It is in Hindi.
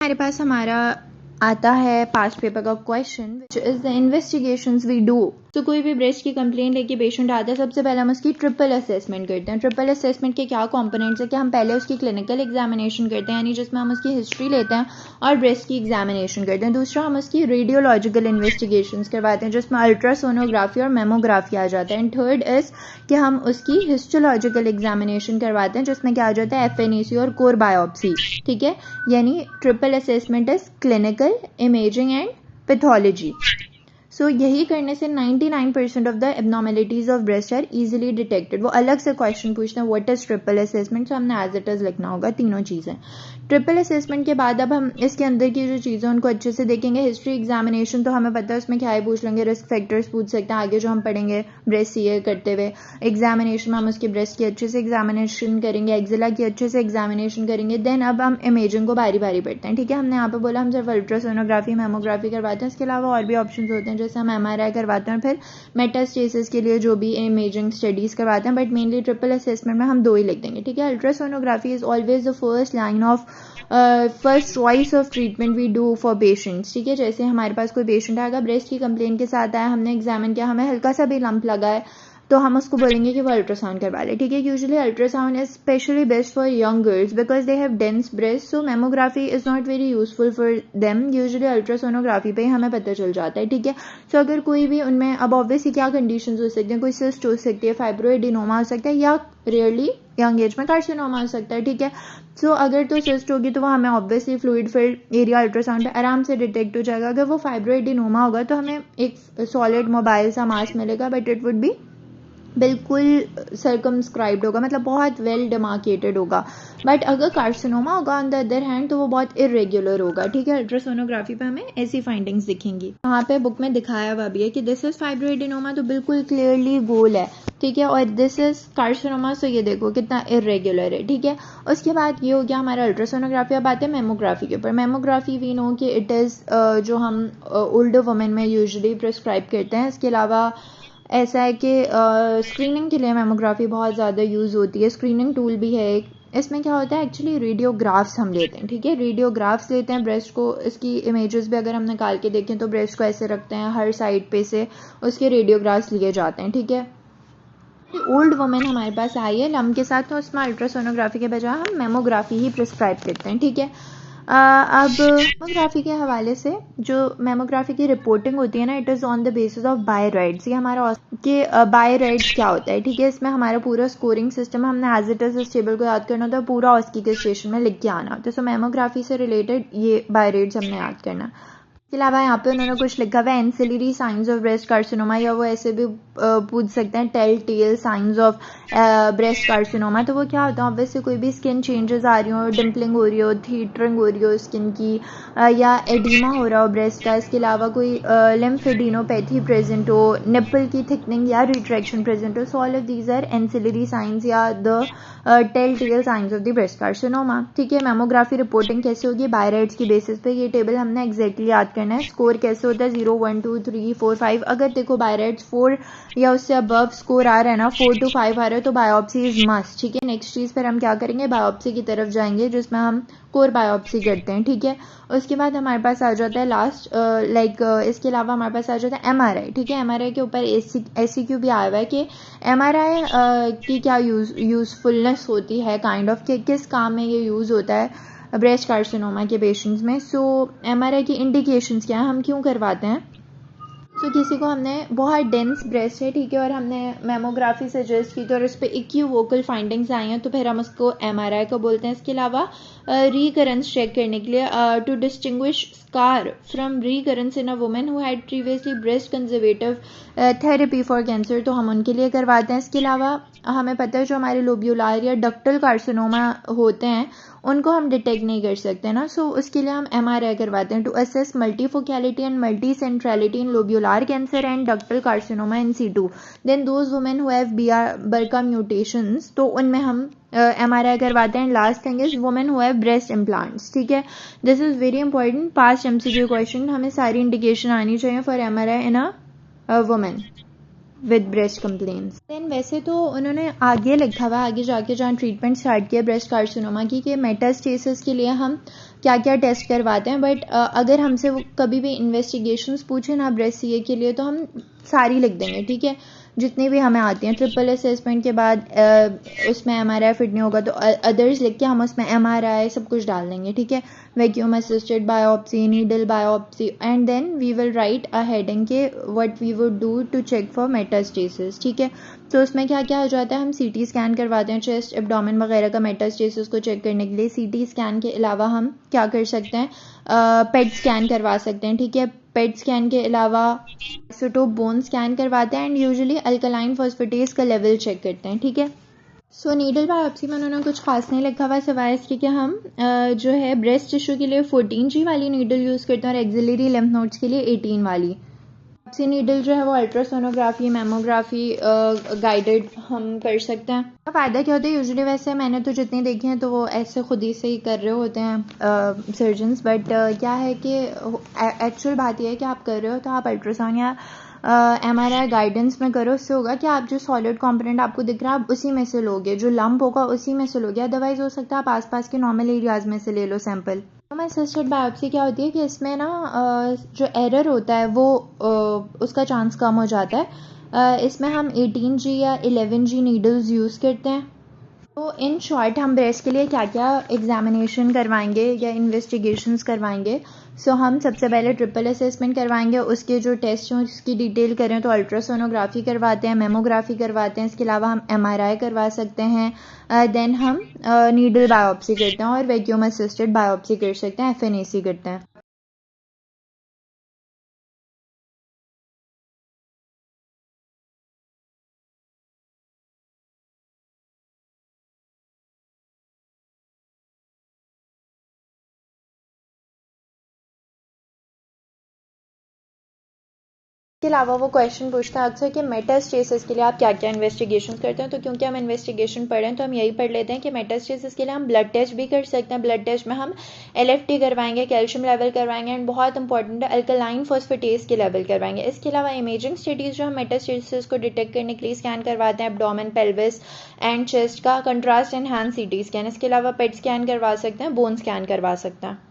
हमारे पास हमारा आता है पास्ट पेपर का question which is the investigations we do. तो कोई भी ब्रेस्ट की कंप्लेंट लेके पेशेंट आता है, सबसे पहले हम उसकी ट्रिपल असेसमेंट करते हैं। ट्रिपल असेसमेंट के क्या कंपोनेंट्स है कि हम पहले उसकी क्लिनिकल एग्जामिनेशन करते हैं, यानी जिसमें हम उसकी हिस्ट्री लेते हैं और ब्रेस्ट की एग्जामिनेशन करते हैं। दूसरा, हम उसकी रेडियोलॉजिकल इन्वेस्टिगेशंस करवाते हैं जिसमें अल्ट्रासोनोग्राफी और मेमोग्राफी आ जाता है। एंड थर्ड इज कि हम उसकी हिस्टोलॉजिकल एग्जामिनेशन करवाते हैं जिसमें क्या आ जाता है, FNAC और कोर बायोप्सी। ठीक है, यानी triple assessment is clinical, imaging and pathology. So यही करने से 99% of the abnormalities of breast are easily detected. वो अलग से क्वेश्चन पूछते हैं व्हाट इज ट्रिपल असेसमेंट, तो हमने एज इट इज लिखना होगा तीनों चीजें। ट्रिपल असेसमेंट के बाद अब हम इसके अंदर की जो चीज़ें उनको अच्छे से देखेंगे। हिस्ट्री एग्जामिनेशन तो हमें पता है उसमें क्या ही पूछ लेंगे, रिस्क फैक्टर्स पूछ सकते हैं आगे जो हम पढ़ेंगे ब्रेस्ट सीए करते हुए। एग्जामिनेशन में हम उसके ब्रेस्ट की अच्छे से एग्जामिनेशन करेंगे, एक्जिला की अच्छे से एग्जामिनेशन करेंगे। देन अब हम इमेजिंग को बारी बारी पढ़ते हैं। ठीक है, हमने यहाँ पे बोला हम सिर्फ अल्ट्रासोनोग्राफी मेमोग्राफी करवाते हैं, इसके अलावा और भी ऑप्शन होते हैं जैसे हम MRI करवाते हैं, फिर मेटास्टेसिस के लिए जो भी इमेजिंग स्टडीज करवाते हैं। बट मेनली ट्रिपल असेसमेंट में हम 2 ही लिख देंगे। ठीक है, ultrasonography is always the first line of first choice of treatment we do for patients. ठीक है, जैसे हमारे पास कोई पेशेंट आएगा ब्रेस्ट की कंप्लेंट के साथ आया, हमने एग्जामिन किया, हमें हल्का सा भी लंप लगा है तो हम उसको बोलेंगे कि वो अल्ट्रासाउंड करवा ले। ठीक है, usually ultrasound is specially best for young girls because they have dense breast, so mammography is not very useful for them. Usually ultrasonography पे ही हमें पता चल जाता है। ठीक है, सो अगर कोई भी उनमें, अब ऑब्वियसली क्या कंडीशन हो सकती है, कोई सिस्ट हो सकती है, फाइब्रोएडिनोमा हो सकता है, या रेयरली यंग एज में कार्सिनोमा हो सकता है। ठीक है, सो अगर तो सिस्ट होगी तो वो हमें obviously fluid filled area ultrasound पे आराम से डिटेक्ट हो जाएगा। अगर वो फाइब्रोएडिनोमा होगा तो हमें एक सॉलिड मोबाइल सा मास मिलेगा, बट इट वुड बी बिल्कुल सर्कमस्क्राइब्ड होगा, मतलब बहुत वेल डिमार्केटेड होगा। बट अगर कार्सिनोमा होगा ऑन द अदर हैंड तो वो बहुत इरेगुलर होगा। ठीक है, अल्ट्रासोनोग्राफी पे हमें ऐसी फाइंडिंग्स दिखेंगी। यहाँ पे बुक में दिखाया हुआ भी है कि दिस इज फाइब्रोएडिनोमा, तो बिल्कुल क्लियरली गोल है। ठीक है, और दिस इज कार्सिनोमा, सो ये देखो कितना इरेगुलर है। ठीक है, उसके बाद ये हो गया हमारा अल्ट्रासोनोग्राफी। अब आते हैं मेमोग्राफी के ऊपर। मेमोग्राफी वी नो कि इट इज़ जो हम ओल्डर वुमेन में यूजुअली प्रिस्क्राइब करते हैं। इसके अलावा ऐसा है कि स्क्रीनिंग के लिए मेमोग्राफी बहुत ज़्यादा यूज़ होती है। स्क्रीनिंग टूल भी है एक। इसमें क्या होता है, एक्चुअली रेडियोग्राफ्स हम लेते हैं। ठीक है, रेडियोग्राफ्स लेते हैं ब्रेस्ट को, इसकी इमेजेस भी अगर हम निकाल के देखें तो ब्रेस्ट को ऐसे रखते हैं, हर साइड पे से उसके रेडियोग्राफ्स लिए जाते हैं। ठीक है, ओल्ड वुमेन हमारे पास आई है लम के साथ, तो उसमें अल्ट्रासोनोग्राफी के बजाय हम मेमोग्राफी ही प्रिस्क्राइब करते हैं। ठीक है, अब मेमोग्राफी के हवाले से जो मेमोग्राफी की रिपोर्टिंग होती है ना, it is on the basis of BIRADS. ये हमारा कि बायराइड्स क्या होता है। ठीक है, इसमें हमारा पूरा स्कोरिंग सिस्टम, हमने एज इट इज इस टेबल को याद करना होता है, पूरा ऑस्की के स्टेशन में लिख के आना होता है। सो मेमोग्राफी से रिलेटेड ये बायराइड्स हमने याद करना। इसके अलावा यहाँ पे उन्होंने कुछ लिखा हुआ है ancillary signs of breast carcinoma, या वो ऐसे भी पूछ सकते हैं tell tell signs of breast carcinoma. तो वो क्या होता है, ऑब्वियसली कोई भी स्किन चेंजेस आ रही हो, डिम्पलिंग हो रही हो, थीटरिंग हो रही हो स्किन की, या एडिमा हो रहा हो ब्रेस्ट का। इसके अलावा कोई लिम्फेडिनोपैथी प्रेजेंट हो, निप्पल की थिकनिंग या रिट्रैक्शन प्रेजेंट हो। So all of these are ancillary signs या the tell tell signs of the breast carcinoma. ठीक है, मेमोग्राफी रिपोर्टिंग कैसे होगी, बायराइड्स की बेसिस पे। ये टेबल हमने एग्जैक्टली याद करना है। स्कोर कैसे होता है, 0 1 2 3 4 5। अगर देखो बायराइड्स 4 या उससे अबव स्कोर आ रहा है ना, 4 to 5 आ रहा है, तो बायोप्सी इज मस्ट। ठीक है, नेक्स्ट चीज फिर हम क्या करेंगे, बायोप्सी की तरफ जाएंगे जिसमें हम कोर बायोप्सी करते हैं। ठीक है, उसके बाद हमारे पास आ जाता है लास्ट इसके अलावा हमारे पास आ जाता है MRI। ठीक है, MRI के ऊपर SCQ भी आया हुआ है कि MRI की क्या यूजफुलनेस होती है, काइंड ऑफ किस काम में ये यूज होता है ब्रेस्ट कार्सिनोमा के पेशेंट्स में। सो MRI की इंडिकेशंस क्या है, हम क्यों करवाते हैं। तो किसी को हमने बहुत डेंस ब्रेस्ट है, ठीक है, और हमने मेमोग्राफी सजेस्ट की तो और उस पर इक्विवोकल फाइंडिंग्स आई हैं तो फिर हम उसको MRI को बोलते हैं। इसके अलावा रिकरेंस चेक करने के लिए to distinguish scar from recurrence in a women who had previously breast conservative therapy for cancer, तो हम उनके लिए करवाते हैं। इसके अलावा हमें पता है जो हमारे लोब्यूलार या डक्टल कार्सिनोमा होते हैं उनको हम डिटेक्ट नहीं कर सकते ना, सो उसके लिए हम MRI करवाते हैं to assess multifocality and multi centrality in lobular cancer and ductal carcinoma in situ। Then those women who have BRCA mutations, तो उनमें हम MRI करवाते हैं। Last thing is women who have breast implants. ठीक है, this is very important, past MCQ question, हमें सारी इंडिकेशन आनी चाहिए for MRI in a women with breast complaints. Then वैसे तो उन्होंने आगे लिखा हुआ आगे जाके जहाँ ट्रीटमेंट स्टार्ट किया ब्रेस्ट कार्सिनोमा की कि मेटास्टेसिस के लिए हम क्या क्या टेस्ट करवाते हैं। बट अगर हमसे वो कभी भी इन्वेस्टिगेशंस पूछे ना ब्रेस्ट सीए के लिए तो हम सारी लिख देंगे, ठीक है, जितनी भी हमें आती हैं। ट्रिपल असेसमेंट के बाद उसमें एमआरआई फिट नहीं होगा तो अदर्स लिख के हम उसमें एमआरआई सब कुछ डाल देंगे, ठीक है, vacuum assisted biopsy, needle biopsy, and then we will write a heading के what we would do to check for metastasis, ठीक है। तो उसमें क्या क्या हो जाता है, हम सीटी स्कैन करवाते हैं चेस्ट एब्डोमेन वगैरह का मेटास्टेसिस को चेक करने के लिए। सीटी स्कैन के अलावा हम क्या कर सकते हैं, पेट स्कैन करवा सकते हैं, ठीक है। पेट स्कैन के अलावा आइसोटोप बोन स्कैन करवाते हैं एंड यूजुअली अल्कलाइन फॉस्फेटेज का लेवल चेक करते हैं, ठीक है। सो नीडल बायोप्सी में उन्होंने कुछ खास नहीं लिखा हुआ सिवाय इसके कि हम जो है ब्रेस्ट टिश्यू के लिए 14G वाली नीडल यूज़ करते हैं और एक्सिलरी लिम्फ नोड्स के लिए 18 वाली। बायोप्सी नीडल जो है वो अल्ट्रासोनोग्राफी मेमोग्राफी गाइडेड हम कर सकते हैं। फ़ायदा क्या होता है, यूजुअली वैसे मैंने तो जितनी देखी हैं तो वो ऐसे खुद ही से ही कर रहे होते हैं सर्जन्स, बट क्या है कि एक्चुअल बात यह है कि आप कर रहे हो तो आप अल्ट्रासाउंड या एमआरआई गाइडेंस में करो। उससे होगा कि आप जो सॉलिड कंपोनेंट आपको दिख रहा है आप उसी में से लोगे, जो लंप होगा उसी में से लोगे। अदरवाइज हो सकता है आप आसपास के नॉर्मल एरियाज में से ले लो सैंपल। तो असिस्टेड बायोप्सी क्या होती है कि इसमें ना जो एरर होता है वो उसका चांस कम हो जाता है। इसमें हम 18G या 11G नीडल्स यूज़ करते हैं। तो इन शॉर्ट हम ब्रेस्ट के लिए क्या क्या एग्जामिनेशन करवाएंगे या इन्वेस्टिगेशंस करवाएंगे। सो हम सबसे पहले ट्रिपल असेसमेंट करवाएंगे, उसके जो टेस्ट हैं उसकी डिटेल करें तो अल्ट्रासोनोग्राफी करवाते हैं, मेमोग्राफी करवाते हैं, इसके अलावा हम एमआरआई करवा सकते हैं। देन हम नीडल बायोप्सी करते हैं और वैक्यूम असिस्टेड बायोप्सी कर सकते हैं, एफएनएसी करते हैं। इसके अलावा वो क्वेश्चन पूछता है अक्सर कि मेटास्टेसिस के लिए आप क्या क्या इन्वेस्टिगेशन करते हैं। तो क्योंकि हम इन्वेस्टिगेशन पढ़ रहे हैं तो हम यही पढ़ लेते हैं कि मेटास्टेसिस के लिए हम ब्लड टेस्ट भी कर सकते हैं। ब्लड टेस्ट में हम LFT करवाएंगे, कैल्शियम लेवल करवाएंगे एंड बहुत इंपॉर्टेंट है अल्कलाइन फॉस्फेटेज के लेवल करवाएंगे। इसके अलावा इमेजिंग स्टडीज़ जो हम मेटास्टेसिस को डिटेक्ट करने के लिए स्कैन करवाते हैं एब्डोमेन, पेल्विस एंड चेस्ट का contrast and hand CT scan. इसके अलावा पेट स्कैन करवा सकते हैं, बोन स्कैन करवा सकते हैं।